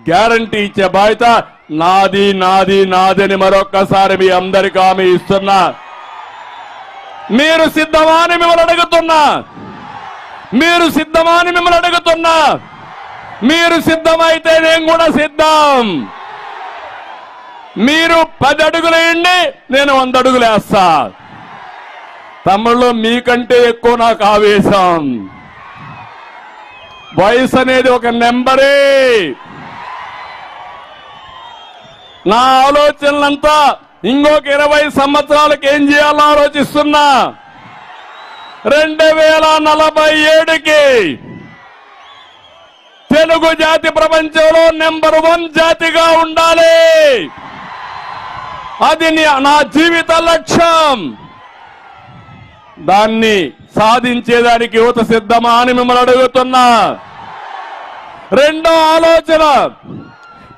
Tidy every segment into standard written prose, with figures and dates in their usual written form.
Guarantee ఇచ్చే బాధ్యత నాది నాది నాది అని మరొక్కసారి మీ అందరికీ హామీ ఇస్తున్నా. మీరు సిద్ధమా అని మిమ్మల్ని అడుగుతున్నా. మీరు సిద్ధమా అని మిమ్మల్ని అడుగుతున్నా. మీరు సిద్ధమైతే నేను కూడా సిద్ధం. మీరు 10 అడుగులు వేయండి, నేను 100 అడుగులు వేస్తా. తమ్ముళ్ళు, మీకంటే ఎక్కువ నాకు ఆవేశం. వయసు అనేది ఒక నెంబరే. నా ఆలోచనలంతా ఇంకొక 20 సంవత్సరాలకు ఏం చేయాలో ఆలోచిస్తున్నా. 2047కి తెలుగు జాతి ప్రపంచంలో నెంబర్ 1 జాతిగా ఉండాలి. అది నా జీవిత లక్ష్యం. దాన్ని సాధించేదానికి యువత సిద్ధమా అని మిమ్మల్ని అడుగుతున్నా. రెండో ఆలోచన,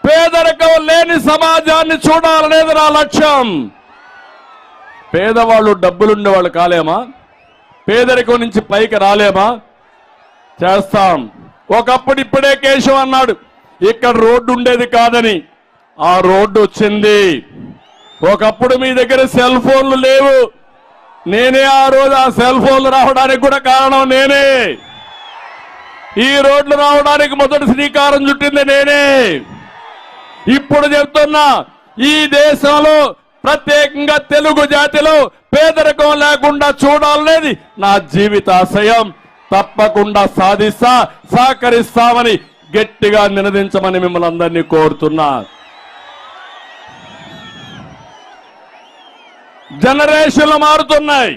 పేదరికం లేని సమాజాన్ని చూడాలనేది నా లక్ష్యం. పేదవాళ్ళు డబ్బులుండే వాళ్ళు కాలేమా? పేదరికం నుంచి పైకి రాలేమా? చేస్తాం. ఒకప్పుడు ఇప్పుడే కేశవ్ అన్నాడు ఇక్కడ రోడ్డు ఉండేది కాదని. ఆ రోడ్డు వచ్చింది. ఒకప్పుడు మీ దగ్గర సెల్ ఫోన్లు లేవు. నేనే ఆ రోజు ఆ సెల్ ఫోన్లు రావడానికి కూడా కారణం నేనే. ఈ రోడ్లు రావడానికి మొదటి శ్రీకారం చుట్టింది నేనే. ఇప్పుడు చెప్తున్నా, ఈ దేశంలో ప్రత్యేకంగా తెలుగు జాతిలో పేదరికం లేకుండా చూడాలనేది నా జీవితాశయం. తప్పకుండా సాధిస్తా, సహకరిస్తామని గట్టిగా నినదించమని మిమ్మల్ని అందరినీ కోరుతున్నా. జనరేషన్లు మారుతున్నాయి.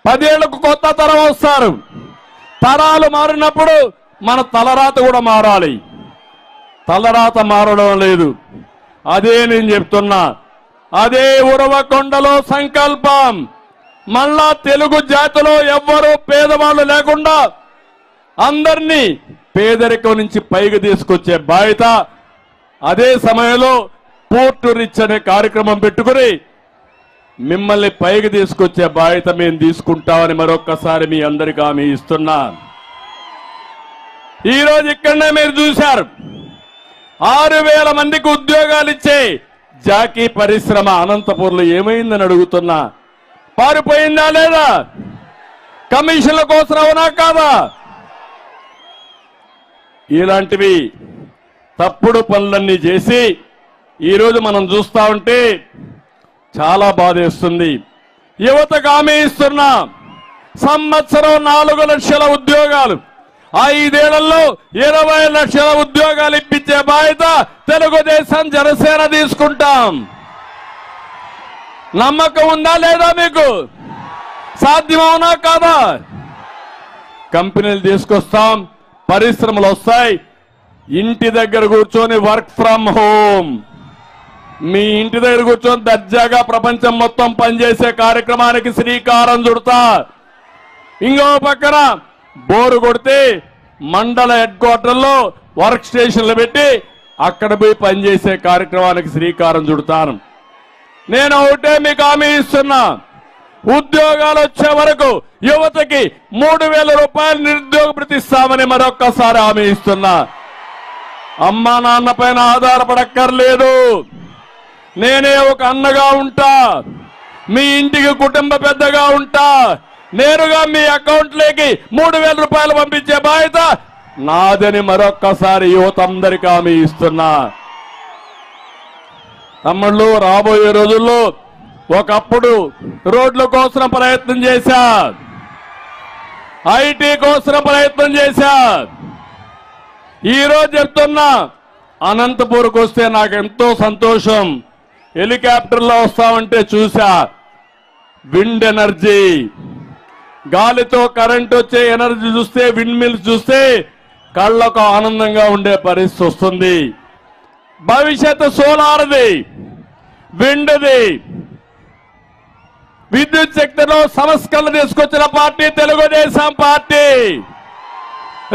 10 ఏళ్లకు కొత్త తరం వస్తారు. తరాలు మారినప్పుడు మన తలరాత కూడా మారాలి. తలరాత మారడం లేదు. అదే నేను చెప్తున్నా. అదే ఉరవకొండలో సంకల్పం. మళ్ళా తెలుగు జాతిలో ఎవ్వరూ పేదవాళ్ళు లేకుండా అందరినీ పేదరికం నుంచి పైకి తీసుకొచ్చే బాధ్యత. అదే సమయంలో పోర్టు రిచ్ అనే కార్యక్రమం పెట్టుకుని మిమ్మల్ని పైకి తీసుకొచ్చే బాధ్యత మేము తీసుకుంటామని మరొక్కసారి మీ అందరికీ హామీ ఇస్తున్నా. ఈరోజు ఇక్కడనే మీరు చూశారు 6,000 మందికి ఉద్యోగాలు ఇచ్చే జాకీ పరిశ్రమ అనంతపూర్లో ఏమైందని అడుగుతున్నా. పారిపోయిందా లేదా? కమిషన్ల కోసం అవునా కాదా? ఇలాంటివి తప్పుడు పనులన్నీ చేసి ఈరోజు మనం చూస్తా ఉంటే చాలా బాధేస్తుంది. యువతకు హామీ ఇస్తున్నా. సంవత్సరం 4 లక్షల ఉద్యోగాలు, 5 ఏళ్లలో 20 లక్షల ఉద్యోగాలు ఇప్పించే బాధ్యత తెలుగుదేశం జనసేన తీసుకుంటాం. నమ్మకం ఉందా లేదా మీకు? సాధ్యమవునా కాదా? కంపెనీలు తీసుకొస్తాం, పరిశ్రమలు వస్తాయి. ఇంటి దగ్గర కూర్చొని వర్క్ ఫ్రమ్ హోమ్, మీ ఇంటి దగ్గర కూర్చొని దర్జాగా ప్రపంచం మొత్తం పనిచేసే కార్యక్రమానికి శ్రీకారం చుడతా. ఇంకో పక్కన బోరు కొడితే మండల హెడ్ క్వార్టర్లో వర్క్ స్టేషన్లు పెట్టి అక్కడ పోయి పనిచేసే కార్యక్రమానికి శ్రీకారం చుడతాను. నేను ఒకటే మీకు హామీ ఇస్తున్నా. ఉద్యోగాలు వచ్చే వరకు యువతకి 3,000 రూపాయలు నిరుద్యోగ భృతి ఇస్తామని మరొక్కసారి హామీ ఇస్తున్నా. అమ్మా నాన్న పైన ఆధారపడక్కర్లేదు. నేనే ఒక అన్నగా ఉంటా, మీ ఇంటికి కుటుంబ పెద్దగా ఉంటా. నేరుగా మీ అకౌంట్లోకి 3,000 రూపాయలు పంపించే బాధ్యత నాదని మరొక్కసారి యువత అందరికీ హామీ ఇస్తున్నా. తమ్ముళ్ళు, రాబోయే రోజుల్లో ఒకప్పుడు రోడ్ల కోసం ప్రయత్నం చేశా, ఐటీ కోసం ప్రయత్నం చేశా. ఈరోజు చెప్తున్నా, అనంతపూర్కి వస్తే నాకు ఎంతో సంతోషం. హెలికాప్టర్లో వస్తామంటే చూసా. విండ్ ఎనర్జీ, గాలితో కరెంట్ వచ్చే ఎనర్జీ చూస్తే, విండ్ మిల్స్ చూస్తే కళ్ళకు ఆనందంగా ఉండే పరిస్థితి వస్తుంది. భవిష్యత్తు సోలార్ది, విండ్ది, విద్యుత్ శక్తిలో సంస్కరణ తీసుకొచ్చిన పార్టీ తెలుగుదేశం పార్టీ.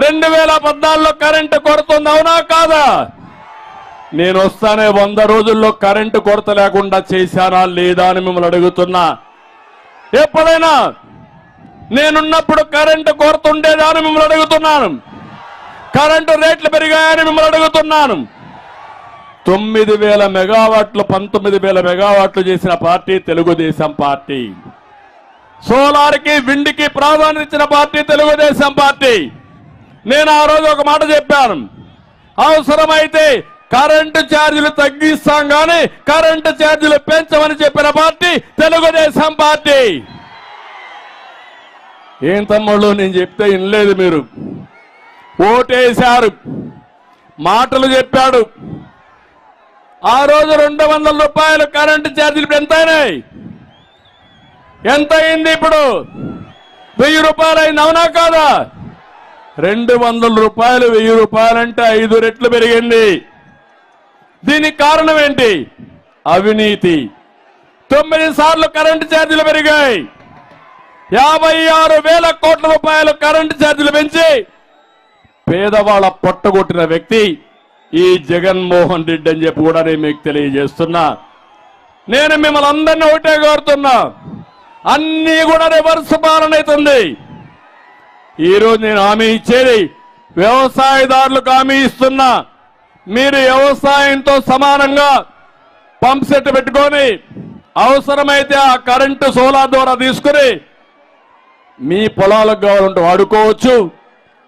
2014లో కరెంటు కొరత ఉంది, అవునా కాదా? నేను వస్తానే 100 రోజుల్లో కరెంటు కొరత లేకుండా చేశానా లేదా అని మిమ్మల్ని అడుగుతున్నా. ఎప్పుడైనా నేనున్నప్పుడు కరెంటు కొరత ఉండేదా అని మిమ్మల్ని అడుగుతున్నాను. కరెంటు రేట్లు పెరిగాయని మిమ్మల్ని అడుగుతున్నాను. 9,000 మెగావాట్లు 19,000 మెగావాట్లు చేసిన పార్టీ తెలుగుదేశం పార్టీ. సోలార్కి విండ్కి ప్రాధాన్యత ఇచ్చిన పార్టీ తెలుగుదేశం పార్టీ. నేను ఆ రోజు ఒక మాట చెప్పాను, అవసరమైతే కరెంటు ఛార్జీలు తగ్గిస్తాం కానీ కరెంటు ఛార్జీలు పెంచమని చెప్పిన పార్టీ తెలుగుదేశం పార్టీ. ఏం తమ్ముళ్ళు నేను చెప్తే వినలేదు, మీరు ఓటేశారు, మాటలు చెప్పాడు. ఆ రోజు 200 రూపాయలు కరెంటు ఛార్జీలు ఎంత అయినాయి? ఎంత అయింది? ఇప్పుడు 1000 రూపాయలు అయింది, అవునా కాదా? 200 రూపాయలు 1000 రూపాయలంటే 5 రెట్లు పెరిగింది. దీనికి కారణం ఏంటి? అవినీతి. 9 సార్లు కరెంటు ఛార్జీలు పెరిగాయి. 56,000 కోట్ల రూపాయలు కరెంటు ఛార్జీలు పెంచి పేదవాళ్ళ పొట్టగొట్టిన వ్యక్తి ఈ జగన్మోహన్ రెడ్డి అని చెప్పి కూడా నేను మీకు తెలియజేస్తున్నా. నేను మిమ్మల్ని అందరినీ ఒకటే కోరుతున్నా, అన్నీ కూడా రివర్స్ పాలన అవుతుంది. ఈరోజు నేను హామీ ఇచ్చేది వ్యవసాయదారులకు హామీ ఇస్తున్నా, మీరు వ్యవసాయంతో సమానంగా పంప్ సెట్ పెట్టుకొని అవసరమైతే ఆ కరెంటు సోలార్ ద్వారా తీసుకుని మీ పొలాలకు కావాలంటే వాడుకోవచ్చు,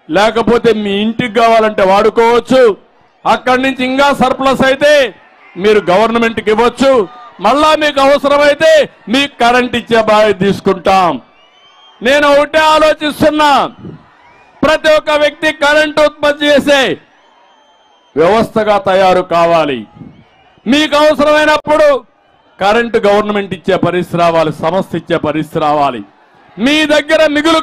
లేకపోతే మీ ఇంటికి కావాలంటే వాడుకోవచ్చు. అక్కడి నుంచి ఇంకా సర్ప్లస్ అయితే మీరు గవర్నమెంట్కి ఇవ్వచ్చు. మళ్ళా మీకు అవసరమైతే మీకు కరెంట్ ఇచ్చే బాధ్యత తీసుకుంటాం. నేను ఒకటే ఆలోచిస్తున్నా, ప్రతి ఒక్క వ్యక్తి కరెంటు ఉత్పత్తి చేసే వ్యవస్థగా తయారు కావాలి. మీకు అవసరమైనప్పుడు కరెంటు గవర్నమెంట్ ఇచ్చే పరిస్థితి రావాలి, సంస్థ ఇచ్చే పరిస్థితి రావాలి. మీ దగ్గర మిగులు